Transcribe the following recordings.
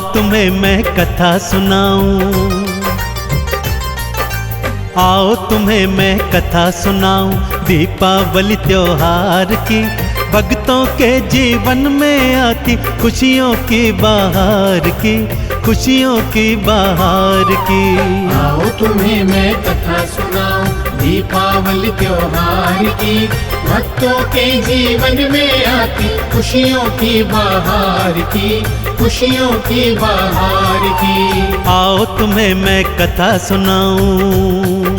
तुम्हें मैं कथा सुनाऊं, आओ तुम्हें मैं कथा सुनाऊं दीपावली त्योहार की। भक्तों के जीवन में आती खुशियों की बहार की, खुशियों की बहार की। आओ तुम्हें मैं कथा सुनाऊं दीपावली त्योहार की। भक्तों के जीवन में आती खुशियों की बहार की, खुशियों की बहार की। आओ तुम्हें मैं कथा सुनाऊं।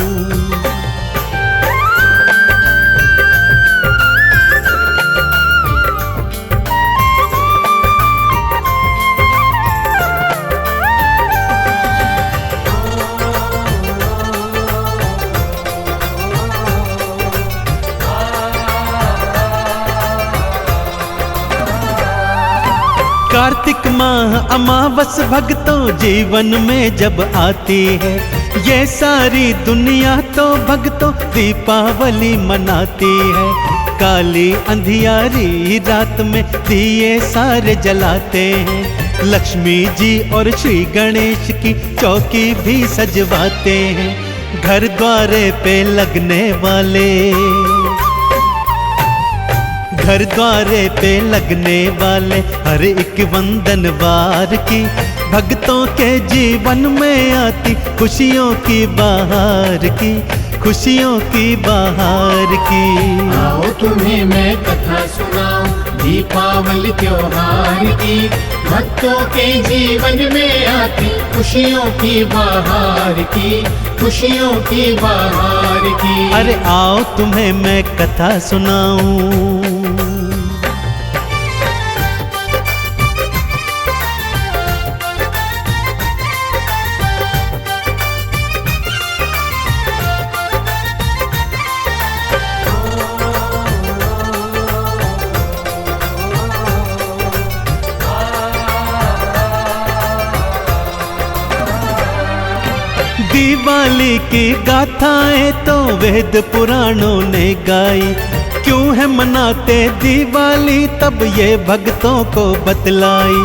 कार्तिक माह अमावस भक्तों जीवन में जब आती है, ये सारी दुनिया तो भक्तों दीपावली मनाती है। काली अंधियारी रात में दिए सारे जलाते हैं, लक्ष्मी जी और श्री गणेश की चौकी भी सजवाते हैं। घर द्वारे पे लगने वाले, घर द्वारे पे लगने वाले हर एक वंदनवार की। भक्तों के जीवन में आती खुशियों की बहार की, खुशियों की बहार की। आओ तुम्हें मैं कथा सुनाऊं दीपावली त्योहार की। भक्तों के जीवन में आती खुशियों की बहार की, खुशियों की बहार की। अरे आओ तुम्हें मैं कथा सुनाऊं। दिवाली की गाथाएं तो वेद पुराणों ने गाई। क्यों है मनाते दिवाली तब ये भक्तों को बतलाई।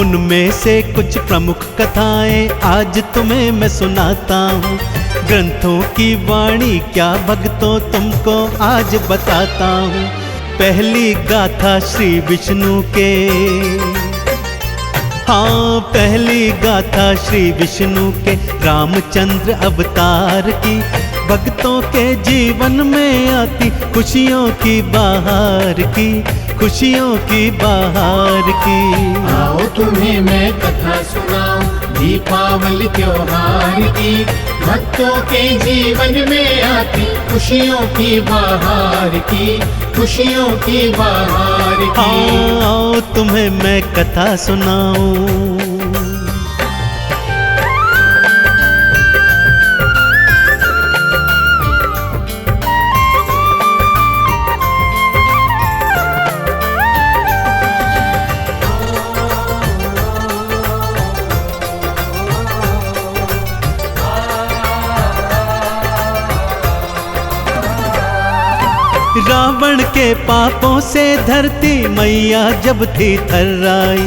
उनमें से कुछ प्रमुख कथाएं आज तुम्हें मैं सुनाता हूँ। ग्रंथों की वाणी क्या भक्तों तुमको आज बताता हूँ। पहली गाथा श्री विष्णु के, हाँ पहली गाथा श्री विष्णु के रामचंद्र अवतार की। भक्तों के जीवन में आती खुशियों की बहार की, खुशियों की बहार की। आओ तुम्हें मैं कथा सुनाऊं दीपावली त्योहार की। भक्तों के जीवन में आती खुशियों की बहार की, खुशियों की बहार की। आओ तुम्हें मैं कथा सुनाऊं। रावण के पापों से धरती मैया जब थी थर्राई।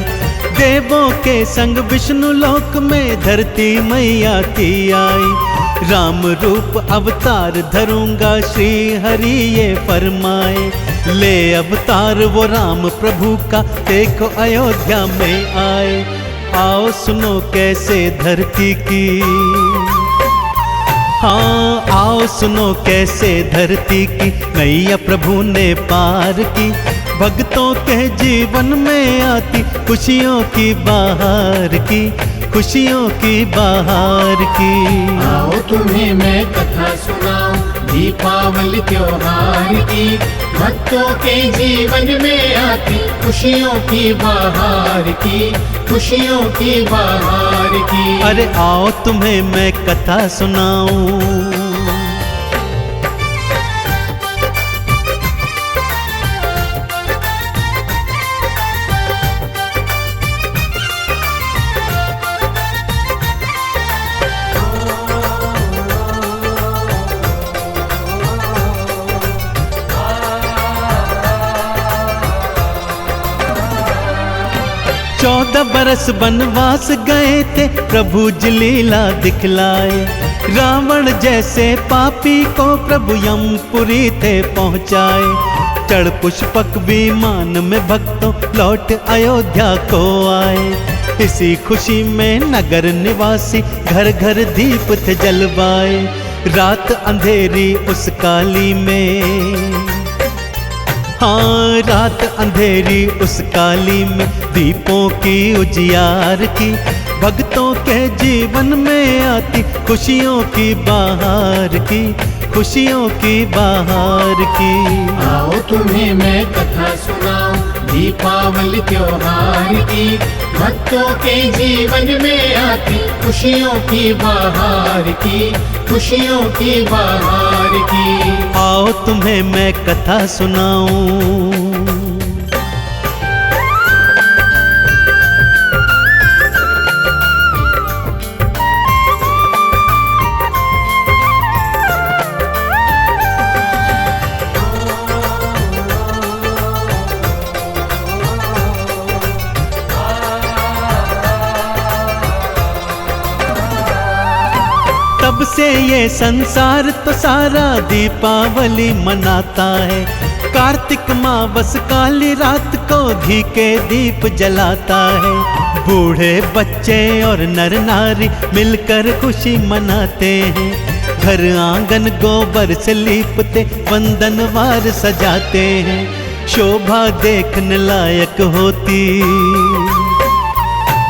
देवों के संग विष्णु लोक में धरती मैया की आई। राम रूप अवतार धरूंगा श्री हरि ये फरमाए। ले अवतार वो राम प्रभु का देखो अयोध्या में आए। आओ सुनो कैसे धरती की, हाँ आओ सुनो कैसे धरती की नैया प्रभु ने पार की। भक्तों के जीवन में आती खुशियों की बहार की, खुशियों की बहार की। आओ तुम्हें मैं कथा सुनाऊं दीपावली त्योहार की। भक्तों के जीवन में आती खुशियों की बहार की, खुशियों की बहार की। अरे आओ तुम्हें मैं कथा सुनाऊं। बरस बनवास गए थे, प्रभु जी लीला दिखलाए। रावण जैसे पापी को प्रभु यमपुरी थे पहुँचाए। चढ़ पुष्पक विमान में भक्तों लौट अयोध्या को आए। इसी खुशी में नगर निवासी घर घर दीप थे जलवाए। रात अंधेरी उस काली में, हाँ रात अंधेरी उस काली में दीपों की उजियार की। भक्तों के जीवन में आती खुशियों की बहार की, खुशियों की बहार की। आओ तुम्हें मैं कथा सुनाऊं दीपावली त्योहार की। भक्तों के जीवन में आती खुशियों की बहार की, खुशियों की बहार की। आओ तुम्हें मैं कथा सुनाऊं। तब से ये संसार तो सारा दीपावली मनाता है। कार्तिक मावस काली रात को घी के दीप जलाता है। बूढ़े बच्चे और नर नारी मिलकर खुशी मनाते हैं। घर आंगन गोबर से लीपते वंदनवार सजाते हैं। शोभा देखने लायक होती,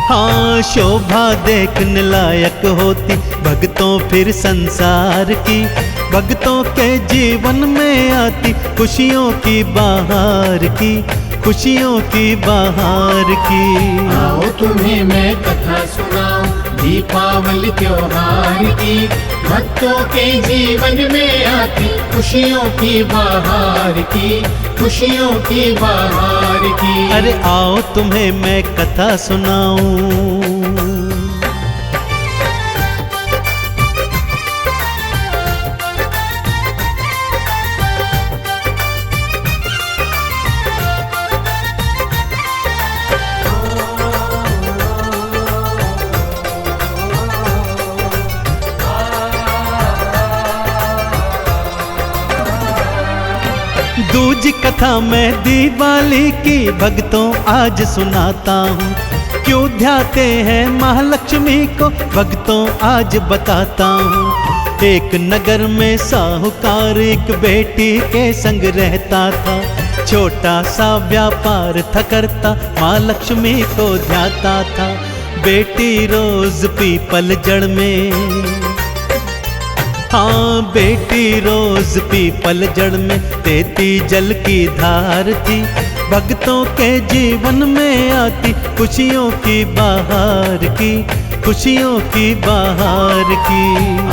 हाँ शोभा देखने लायक होती भक्तों फिर संसार की। भक्तों के जीवन में आती खुशियों की बहार की, खुशियों की बहार की। आओ तुम्हें मैं कथा सुनाऊं दीपावली त्योहार की। भक्तों के जीवन में आती खुशियों की बहार की, खुशियों की बहार की। अरे आओ तुम्हें मैं कथा सुनाऊं। दूजी कथा मैं दिवाली की भक्तों आज सुनाता हूँ। क्यों ध्याते हैं महालक्ष्मी को भक्तों आज बताता हूँ। एक नगर में साहूकार एक बेटी के संग रहता था। छोटा सा व्यापार था करता, माँ लक्ष्मी को ध्याता था। बेटी रोज पीपल जड़ में, हाँ बेटी रोज पीपल जड़ में देती जल की धार थी। भक्तों के जीवन में आती खुशियों की बहार की, खुशियों की बहार की।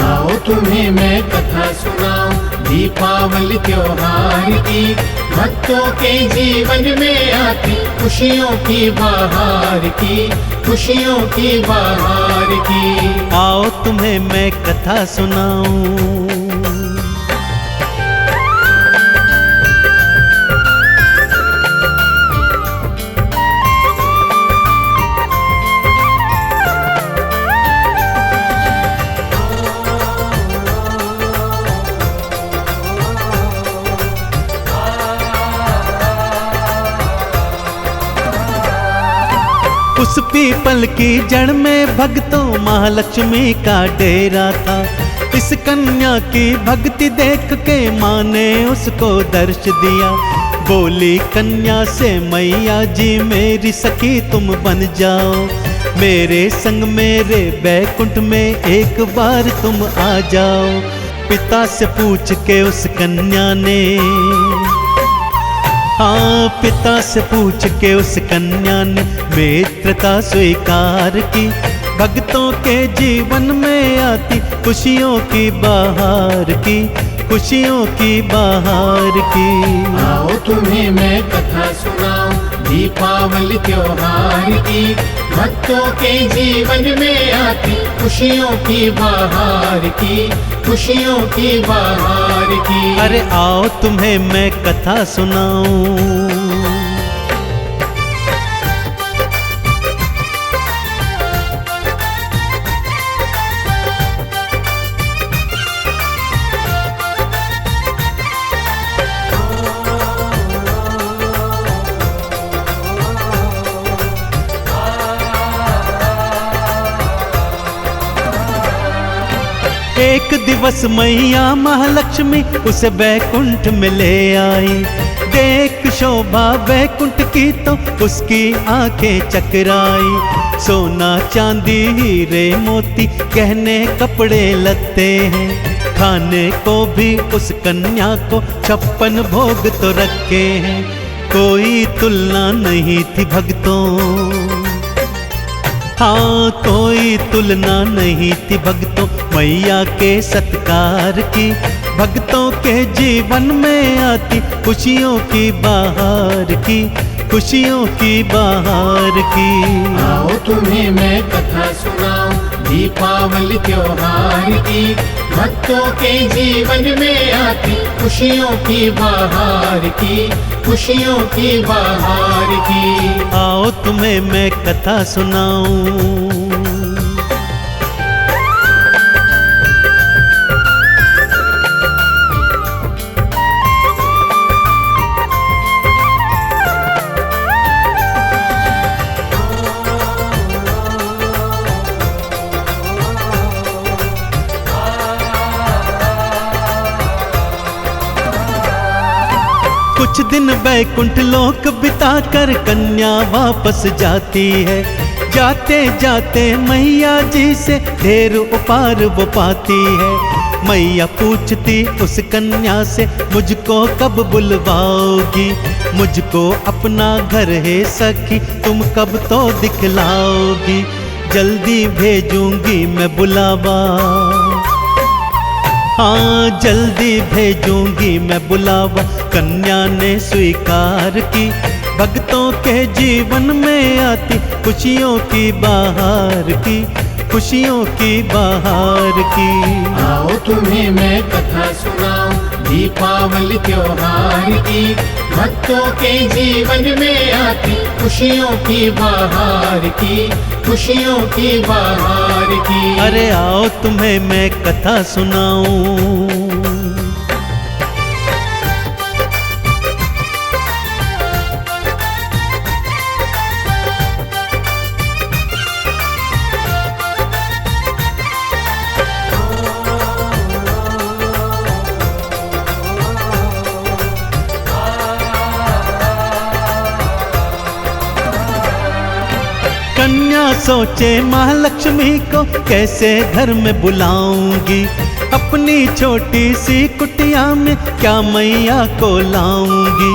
आओ तुम्हें मैं कथा सुनाऊं दीपावली त्योहार की। भक्तों के जीवन में आती खुशियों की बहार की, खुशियों की बहार की। आओ तुम्हें मैं कथा सुनाऊं। उस पीपल की जड़ में भक्तों महालक्ष्मी का डेरा था। इस कन्या की भक्ति देख के माँ ने उसको दर्श दिया। बोली कन्या से मैया जी मेरी सखी तुम बन जाओ। मेरे संग मेरे बैकुंठ में एक बार तुम आ जाओ। पिता से पूछ के उस कन्या ने, हाँ पिता से पूछ के उस कन्या ने मित्रता स्वीकार की। भक्तों के जीवन में आती खुशियों की बहार की, खुशियों की बहार की। आओ तुम्हें मैं कथा सुनाऊं दीपावली त्योहार की। भक्तों के जीवन में आती खुशियों की बहार की, खुशियों की बहार की। अरे आओ तुम्हें मैं कथा सुनाऊं। एक दिवस मैया महालक्ष्मी उसे बैकुंठ में ले आई। देख शोभा बैकुंठ की तो उसकी आंखें चकराई। सोना चांदी हीरे मोती गहने कपड़े लत्ते हैं, खाने को भी उस कन्या को 56 भोग तो रखे हैं। कोई तुलना नहीं थी भक्तों, हाँ कोई तुलना नहीं थी भक्तों मैया के सत्कार की। भक्तों के जीवन में आती खुशियों की बहार की, खुशियों की बहार की। आओ तुम्हें मैं कथा सुनाऊं दीपावली त्योहार की। भक्तों के जीवन में आती खुशियों की बहार की, खुशियों की बहार की। आओ तुम्हें मैं कथा सुनाऊं। कुछ दिन बैकुंठ लोक बिताकर कन्या वापस जाती है। जाते जाते मैया जी से ढेर उपहार वो पाती है। मैया पूछती उस कन्या से मुझको कब बुलवाओगी, मुझको अपना घर है सखी तुम कब तो दिखलाओगी। जल्दी भेजूंगी मैं बुलावा, हाँ जल्दी भेजूंगी मैं बुलावा। कन्या ने स्वीकार की। भक्तों के जीवन में आती खुशियों की बहार की, खुशियों की बहार की। आओ तुम्हें मैं कथा सुनाऊं दीपावली त्योहार की। भक्तों के जीवन में आती खुशियों की बहार की, खुशियों की बहार की। अरे आओ तुम्हें मैं कथा सुनाऊं। कन्या सोचे महालक्ष्मी को कैसे घर में बुलाऊंगी। अपनी छोटी सी कुटिया में क्या मैया को लाऊंगी।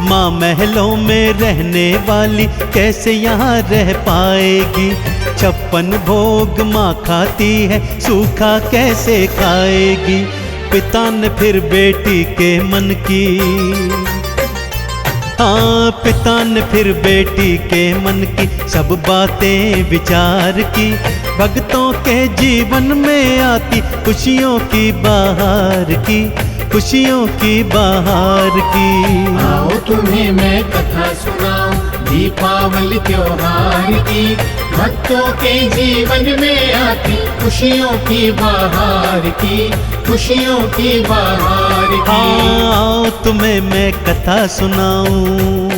माँ महलों में रहने वाली कैसे यहाँ रह पाएगी। 56 भोग माँ खाती है सूखा कैसे खाएगी। पिता ने फिर बेटी के मन की, हाँ पिता ने फिर बेटी के मन की सब बातें विचार की। भक्तों के जीवन में आती खुशियों की बहार की, खुशियों की बहार की। आओ तुम्हें मैं कथा सुनाऊं दीपावली त्योहार की। भक्तों के जीवन में आती खुशियों की बहार की, खुशियों की बहार की। हाँ आओ तुम्हें मैं कथा सुनाऊं।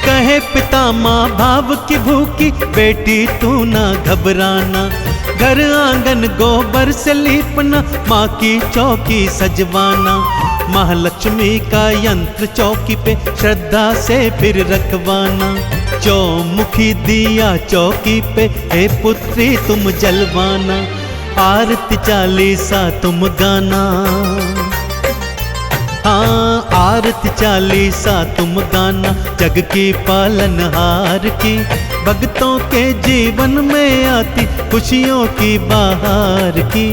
कहे पिता माँ भाव की भूखी बेटी तू ना घबराना। घर आंगन गोबर से लीपना, माँ की चौकी सजवाना। महालक्ष्मी का यंत्र चौकी पे श्रद्धा से फिर रखवाना। चौमुखी दिया चौकी पे हे पुत्री तुम जलवाना। आरती चालीसा तुम गाना, हाँ आरती चालीसा तुम गाना। जग की पालनहार की भक्तों के जीवन में आती खुशियों की बहार की,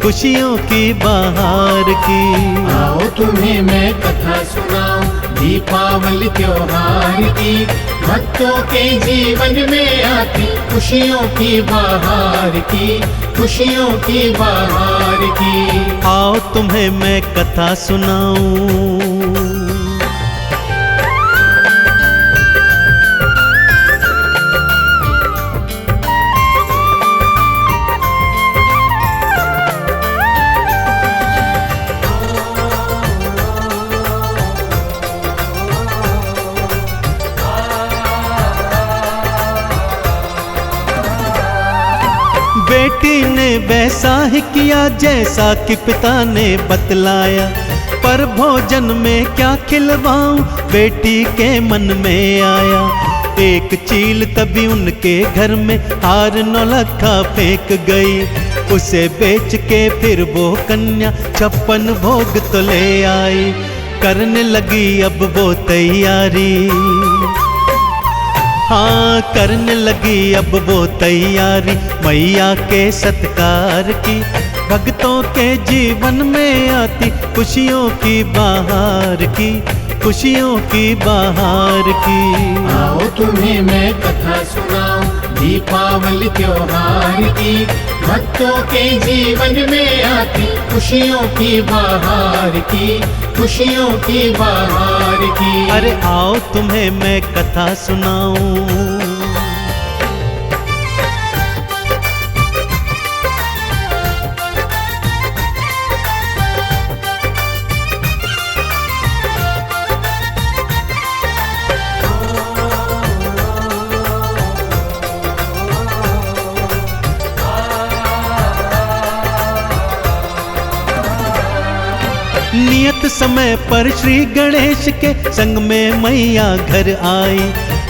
खुशियों की बहार की। आओ तुम्हें मैं कथा सुनाऊं दीपावली त्योहार की। भक्तों के जीवन में आती खुशियों की बहार की, खुशियों की बहार की। आओ तुम्हें मैं कथा सुनाऊं। बेटी ने वैसा ही किया जैसा कि पिता ने बतलाया। पर भोजन में क्या खिलवाऊं बेटी के मन में आया। एक चील तभी उनके घर में हार नौलखा फेंक गई। उसे बेच के फिर वो कन्या 56 भोग तो ले आई। करने लगी अब वो तैयारी, हाँ करने लगी अब वो तैयारी मैया के सत्कार की। भक्तों के जीवन में आती खुशियों की बहार की, खुशियों की बहार की। आओ तुम्हें मैं कथा सुनाऊं दीपावली त्योहार की। भक्तों के जीवन में आती खुशियों की बहार की, खुशियों की बहार की। अरे आओ तुम्हें मैं कथा सुनाऊं। नियत समय पर श्री गणेश के संग में मैया घर आई।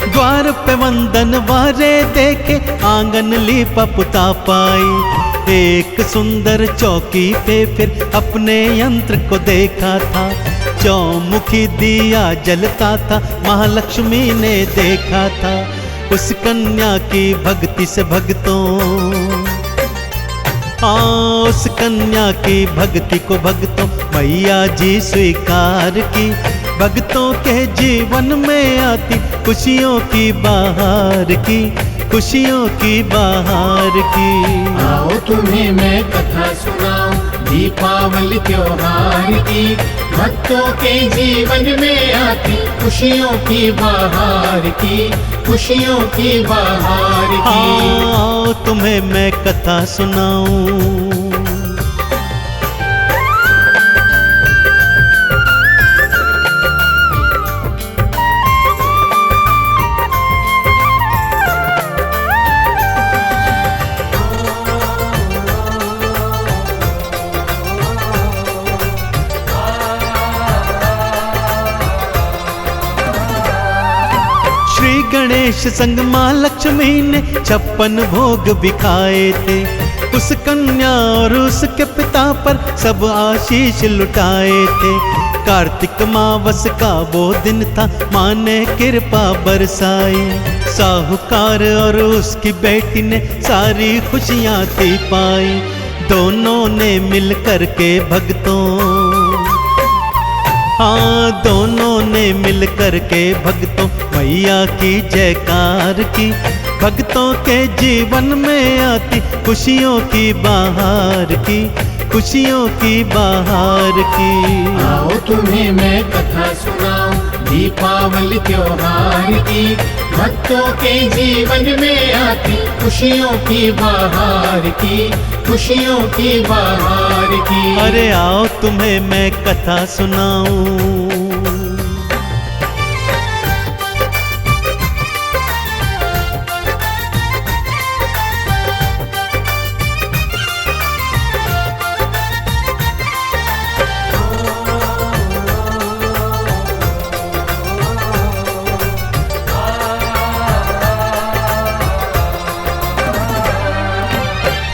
द्वार पे वंदन वारे देखे आंगन लीपा पुता पाई। एक सुंदर चौकी पे फिर अपने यंत्र को देखा था। चौमुखी दिया जलता था महालक्ष्मी ने देखा था। उस कन्या की भक्ति से भक्तों, उस कन्या की भक्ति को भक्तों मैया जी स्वीकार की। भक्तों के जीवन में आती खुशियों की बहार की, खुशियों की बहार की। आओ तुम्हें मैं कथा सुनाऊं दीपावली त्योहार की। भक्तों के जीवन में आती खुशियों की बहार की, खुशियों की बहार की। आओ तुम्हें मैं कथा सुनाऊं। श्री गणेश संग माँ लक्ष्मी ने 56 भोग बिखाए थे। उस कन्या और उसके पिता पर सब आशीष लुटाए थे। कार्तिक मावस का वो दिन था माँ ने कृपा बरसाई। साहूकार और उसकी बेटी ने सारी खुशियाँ थी पाई। दोनों ने मिल कर के भक्तों, हाँ दोनों ने मिल कर के भक्तों मैया की जयकार की। भक्तों के जीवन में आती खुशियों की बहार की, खुशियों की बहार की। आओ तुम्हें मैं कथा सुनाऊं दीपावली त्योहार की। भक्तों के जीवन में आती खुशियों की बहार की, खुशियों की बहार की। अरे आओ तुम्हें मैं कथा सुनाऊं।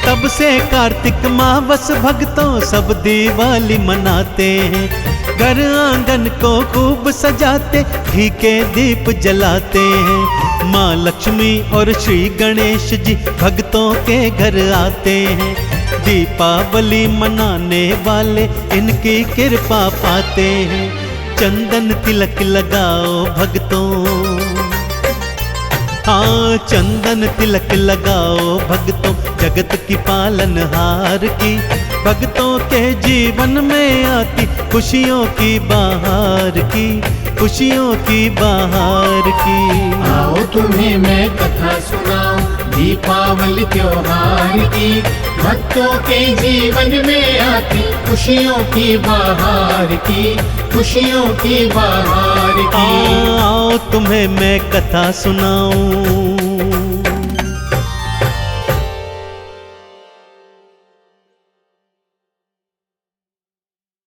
तब से कार्तिक मावस भक्तों सब दिवाली मनाते हैं। घर आंगन को खूब सजाते घी के दीप जलाते हैं। माँ लक्ष्मी और श्री गणेश जी भक्तों के घर आते हैं। दीपावली मनाने वाले इनकी कृपा पाते हैं। चंदन तिलक लगाओ भक्तों, हाँ चंदन तिलक लगाओ भक्तों जगत की पालनहार की। भक्तों के जीवन में आती खुशियों की बहार की, खुशियों की बहार की। आओ तुम्हें मैं कथा सुनाऊं दीपावली त्योहार की। भक्तों के जीवन में आती खुशियों की बहार की, खुशियों की बहार की। आओ तुम्हें मैं कथा सुनाऊं।